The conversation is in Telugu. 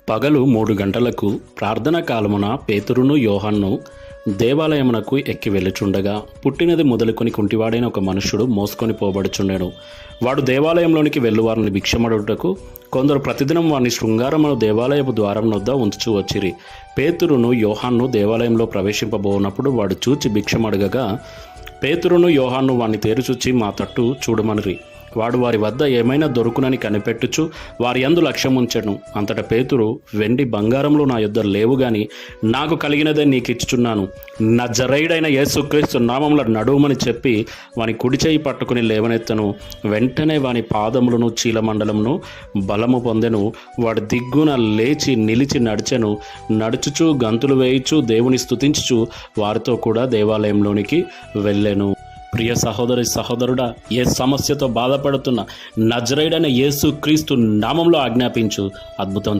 పగలు 3 గంటలకు ప్రార్థనా కాలమున పేతురును యోహాను దేవాలయమునకు ఎక్కి వెళ్ళుచుండగా పుట్టినది మొదలుకొని కుంటివాడైన ఒక మనుష్యుడు మోసుకొని పోబడుచుండెను. వాడు దేవాలయంలోనికి వెళ్ళువారిని భిక్షమడుటకు కొందరు ప్రతిదినం వారిని శృంగారమును దేవాలయపు ద్వారం వద్ద ఉంచుచూ వచ్చిరి. పేతురును యోహాను దేవాలయంలో ప్రవేశింపబోనప్పుడు వాడు చూచి భిక్షమడగగా పేతురును యోహాను వాణ్ణి తేరుచూచి మా తట్టు చూడమనిరి. వాడు వారి వద్ద ఏమైనా దొరుకునని కనిపెట్టుచు వారి యందు లక్ష్యముంచెను. అంతటా పేతురు, వెండి బంగారములు నా యొద్ద లేవు గాని నాకు కలిగినదే నీకు ఇచ్చుచున్నాను. నజరేయుడైన యేసుక్రీస్తు నామములో నడువమని చెప్పి వాని కుడి చేయి పట్టుకుని లేవనెత్తను. వెంటనే వాని పాదములను చీలమండలమును బలము పొందెను. వాడు దిగ్గున లేచి నిలిచి నడిచెను. నడుచుచు గంతులు వేయుచు దేవుని స్తుతించుచు వారితో కూడా దేవాలయంలోనికి వెళ్ళెను. ప్రియ సహోదరి సహోదరుడా, ఏ సమస్యతో బాధపడుతున్న నజరేయుడైన యేసుక్రీస్తు నామంలో ఆజ్ఞాపించు, అద్భుతం